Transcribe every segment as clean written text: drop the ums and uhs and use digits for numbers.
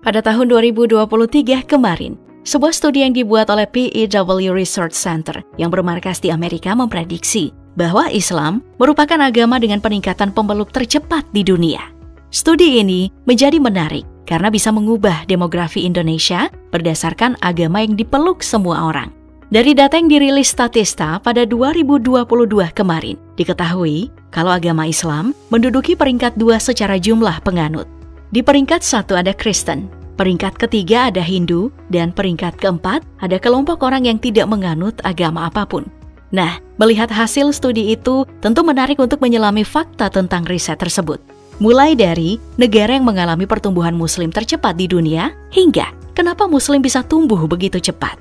Pada tahun 2023 kemarin, sebuah studi yang dibuat oleh PEW Research Center yang bermarkas di Amerika memprediksi bahwa Islam merupakan agama dengan peningkatan pemeluk tercepat di dunia. Studi ini menjadi menarik karena bisa mengubah demografi Indonesia berdasarkan agama yang dipeluk semua orang. Dari data yang dirilis Statista pada 2022 kemarin, diketahui kalau agama Islam menduduki peringkat 2 secara jumlah penganut. Di peringkat 1 ada Kristen, peringkat ketiga ada Hindu, dan peringkat keempat ada kelompok orang yang tidak menganut agama apapun. Nah, melihat hasil studi itu tentu menarik untuk menyelami fakta tentang riset tersebut. Mulai dari negara yang mengalami pertumbuhan muslim tercepat di dunia, hingga kenapa muslim bisa tumbuh begitu cepat.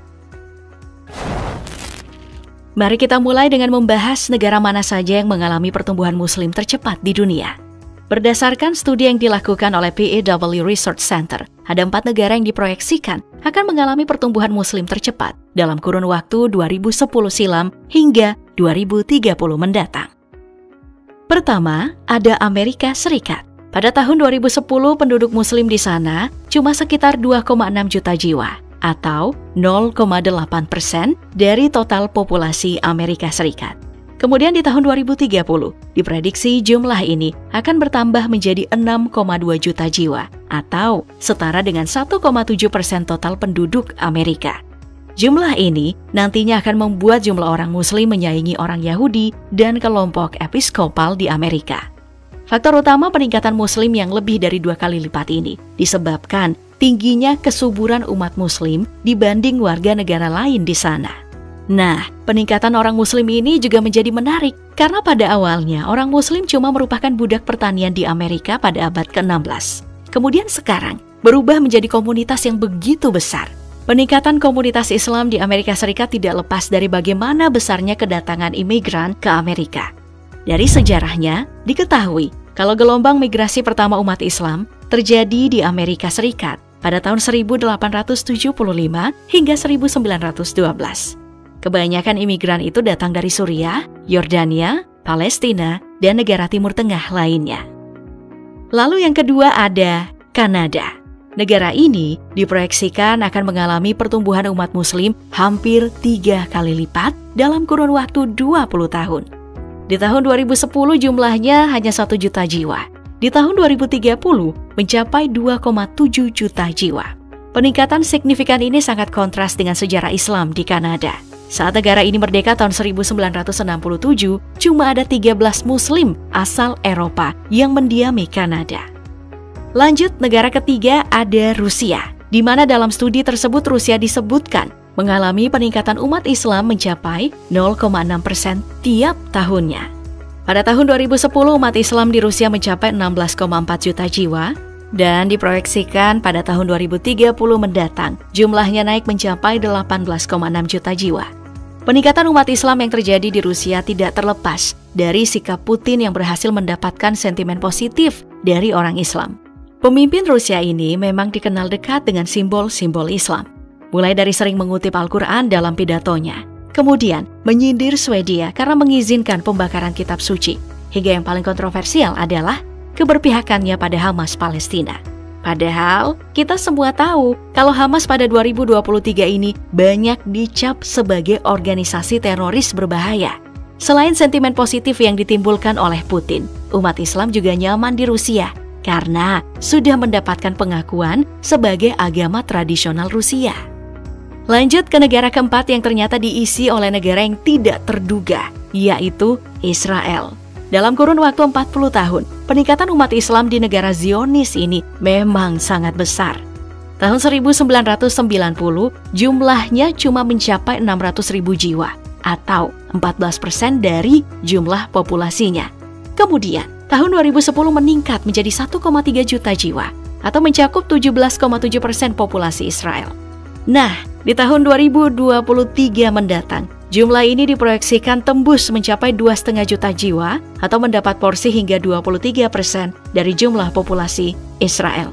Mari kita mulai dengan membahas negara mana saja yang mengalami pertumbuhan muslim tercepat di dunia. Berdasarkan studi yang dilakukan oleh PEW Research Center, ada 4 negara yang diproyeksikan akan mengalami pertumbuhan muslim tercepat dalam kurun waktu 2010 silam hingga 2030 mendatang. Pertama, ada Amerika Serikat. Pada tahun 2010, penduduk muslim di sana cuma sekitar 2,6 juta jiwa, atau 0,8% dari total populasi Amerika Serikat. Kemudian di tahun 2030, diprediksi jumlah ini akan bertambah menjadi 6,2 juta jiwa, atau setara dengan 1,7% total penduduk Amerika. Jumlah ini nantinya akan membuat jumlah orang muslim menyaingi orang Yahudi dan kelompok episkopal di Amerika. Faktor utama peningkatan muslim yang lebih dari 2 kali lipat ini disebabkan tingginya kesuburan umat muslim dibanding warga negara lain di sana. Nah, peningkatan orang muslim ini juga menjadi menarik karena pada awalnya orang muslim cuma merupakan budak pertanian di Amerika pada abad ke-16. Kemudian sekarang berubah menjadi komunitas yang begitu besar. Peningkatan komunitas Islam di Amerika Serikat tidak lepas dari bagaimana besarnya kedatangan imigran ke Amerika. Dari sejarahnya, diketahui kalau gelombang migrasi pertama umat Islam terjadi di Amerika Serikat pada tahun 1875 hingga 1912. Kebanyakan imigran itu datang dari Suriah, Yordania, Palestina, dan negara Timur Tengah lainnya. Lalu yang kedua ada Kanada. Negara ini diproyeksikan akan mengalami pertumbuhan umat muslim hampir 3 kali lipat dalam kurun waktu 20 tahun. Di tahun 2010 jumlahnya hanya 1 juta jiwa. Di tahun 2030 mencapai 2,7 juta jiwa. Peningkatan signifikan ini sangat kontras dengan sejarah Islam di Kanada. Saat negara ini merdeka tahun 1967, cuma ada 13 muslim asal Eropa yang mendiami Kanada. Lanjut, negara ketiga ada Rusia, di mana dalam studi tersebut Rusia disebutkan mengalami peningkatan umat Islam mencapai 0,6% tiap tahunnya. Pada tahun 2010, umat Islam di Rusia mencapai 16,4 juta jiwa, dan diproyeksikan pada tahun 2030 mendatang, jumlahnya naik mencapai 18,6 juta jiwa. Peningkatan umat Islam yang terjadi di Rusia tidak terlepas dari sikap Putin yang berhasil mendapatkan sentimen positif dari orang Islam. Pemimpin Rusia ini memang dikenal dekat dengan simbol-simbol Islam, mulai dari sering mengutip Al-Quran dalam pidatonya, kemudian menyindir Swedia karena mengizinkan pembakaran kitab suci, hingga yang paling kontroversial adalah keberpihakannya pada Hamas Palestina. Padahal kita semua tahu kalau Hamas pada 2023 ini banyak dicap sebagai organisasi teroris berbahaya. Selain sentimen positif yang ditimbulkan oleh Putin, umat Islam juga nyaman di Rusia karena sudah mendapatkan pengakuan sebagai agama tradisional Rusia. Lanjut ke negara keempat yang ternyata diisi oleh negara yang tidak terduga, yaitu Israel. Dalam kurun waktu 40 tahun, peningkatan umat Islam di negara Zionis ini memang sangat besar. Tahun 1990, jumlahnya cuma mencapai 600.000 jiwa, atau 14% dari jumlah populasinya. Kemudian, tahun 2010 meningkat menjadi 1,3 juta jiwa, atau mencakup 17,7% populasi Israel. Nah, di tahun 2023 mendatang, jumlah ini diproyeksikan tembus mencapai 2,5 juta jiwa atau mendapat porsi hingga 23% dari jumlah populasi Israel.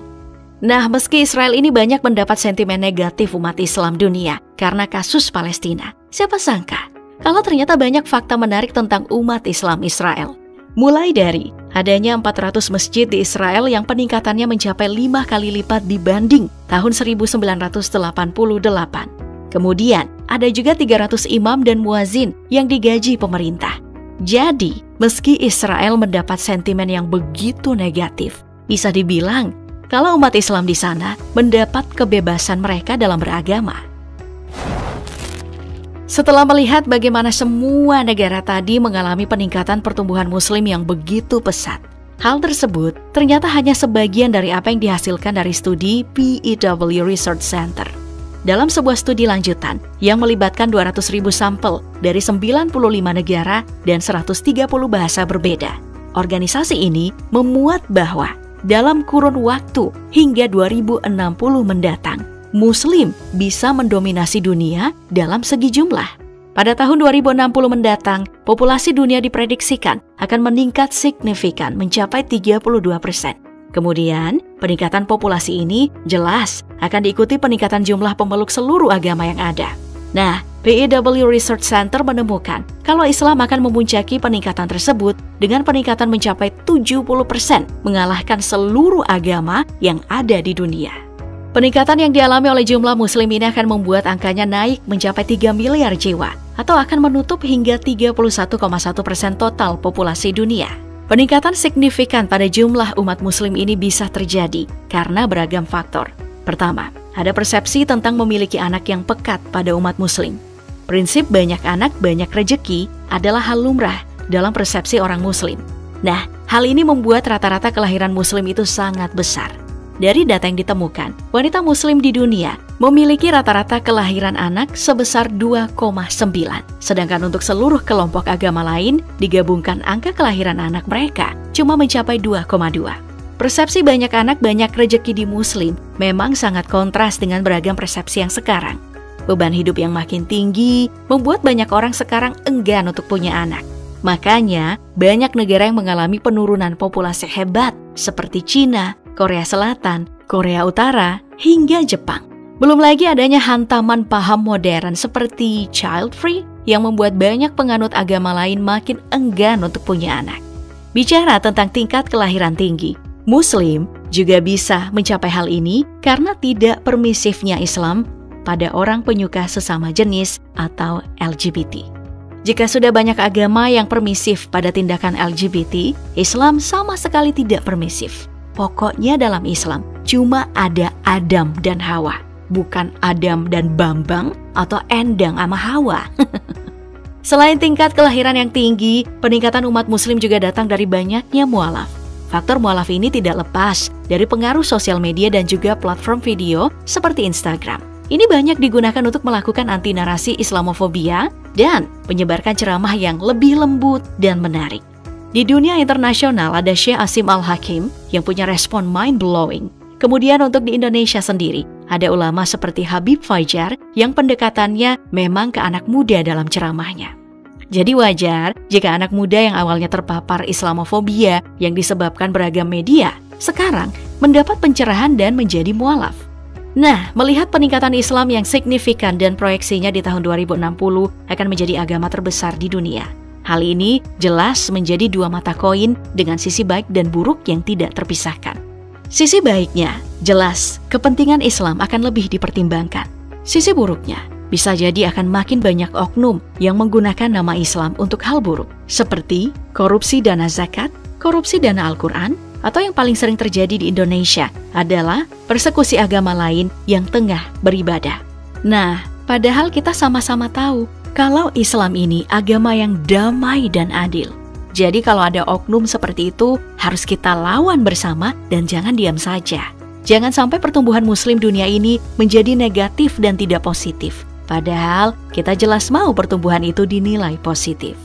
Nah, meski Israel ini banyak mendapat sentimen negatif umat Islam dunia karena kasus Palestina, siapa sangka kalau ternyata banyak fakta menarik tentang umat Islam Israel. Mulai dari adanya 400 masjid di Israel yang peningkatannya mencapai 5 kali lipat dibanding tahun 1988. Kemudian, ada juga 300 imam dan muazin yang digaji pemerintah. Jadi, meski Israel mendapat sentimen yang begitu negatif, bisa dibilang kalau umat Islam di sana mendapat kebebasan mereka dalam beragama. Setelah melihat bagaimana semua negara tadi mengalami peningkatan pertumbuhan Muslim yang begitu pesat, hal tersebut ternyata hanya sebagian dari apa yang dihasilkan dari studi PEW Research Center. Dalam sebuah studi lanjutan yang melibatkan 200.000 sampel dari 95 negara dan 130 bahasa berbeda, organisasi ini memuat bahwa dalam kurun waktu hingga 2060 mendatang, Muslim bisa mendominasi dunia dalam segi jumlah. Pada tahun 2060 mendatang, populasi dunia diprediksikan akan meningkat signifikan mencapai 32%. Kemudian, peningkatan populasi ini jelas akan diikuti peningkatan jumlah pemeluk seluruh agama yang ada. Nah, PEW Research Center menemukan kalau Islam akan memuncaki peningkatan tersebut dengan peningkatan mencapai 70%, mengalahkan seluruh agama yang ada di dunia. Peningkatan yang dialami oleh jumlah Muslim ini akan membuat angkanya naik mencapai 3 miliar jiwa, atau akan menutup hingga 31,1% total populasi dunia. Peningkatan signifikan pada jumlah umat Muslim ini bisa terjadi karena beragam faktor. Pertama, ada persepsi tentang memiliki anak yang pekat pada umat Muslim. Prinsip banyak anak, banyak rejeki adalah hal lumrah dalam persepsi orang Muslim. Nah, hal ini membuat rata-rata kelahiran Muslim itu sangat besar. Dari data yang ditemukan, wanita Muslim di dunia memiliki rata-rata kelahiran anak sebesar 2,9. Sedangkan untuk seluruh kelompok agama lain, digabungkan angka kelahiran anak mereka cuma mencapai 2,2. Persepsi banyak anak banyak rejeki di Muslim memang sangat kontras dengan beragam persepsi yang sekarang. Beban hidup yang makin tinggi membuat banyak orang sekarang enggan untuk punya anak. Makanya, banyak negara yang mengalami penurunan populasi hebat seperti Cina, Korea Selatan, Korea Utara, hingga Jepang. Belum lagi adanya hantaman paham modern seperti child free yang membuat banyak penganut agama lain makin enggan untuk punya anak. Bicara tentang tingkat kelahiran tinggi, Muslim juga bisa mencapai hal ini karena tidak permisifnya Islam pada orang penyuka sesama jenis atau LGBT. Jika sudah banyak agama yang permisif pada tindakan LGBT, Islam sama sekali tidak permisif. Pokoknya dalam Islam cuma ada Adam dan Hawa, bukan Adam dan Bambang atau Endang sama Hawa. Selain tingkat kelahiran yang tinggi, peningkatan umat Muslim juga datang dari banyaknya mualaf. Faktor mualaf ini tidak lepas dari pengaruh sosial media dan juga platform video seperti Instagram. Ini banyak digunakan untuk melakukan anti-narasi Islamofobia dan menyebarkan ceramah yang lebih lembut dan menarik. Di dunia internasional ada Syekh Asim Al-Hakim yang punya respon mind-blowing. Kemudian untuk di Indonesia sendiri, ada ulama seperti Habib Fajar yang pendekatannya memang ke anak muda dalam ceramahnya. Jadi wajar jika anak muda yang awalnya terpapar Islamofobia yang disebabkan beragam media, sekarang mendapat pencerahan dan menjadi mualaf. Nah, melihat peningkatan Islam yang signifikan dan proyeksinya di tahun 2060 akan menjadi agama terbesar di dunia. Hal ini jelas menjadi dua mata koin dengan sisi baik dan buruk yang tidak terpisahkan. Sisi baiknya, jelas kepentingan Islam akan lebih dipertimbangkan. Sisi buruknya, bisa jadi akan makin banyak oknum yang menggunakan nama Islam untuk hal buruk, seperti korupsi dana zakat, korupsi dana Al-Quran, atau yang paling sering terjadi di Indonesia adalah persekusi agama lain yang tengah beribadah. Nah, padahal kita sama-sama tahu kalau Islam ini agama yang damai dan adil. Jadi kalau ada oknum seperti itu, harus kita lawan bersama dan jangan diam saja. Jangan sampai pertumbuhan Muslim dunia ini menjadi negatif dan tidak positif. Padahal kita jelas mau pertumbuhan itu dinilai positif.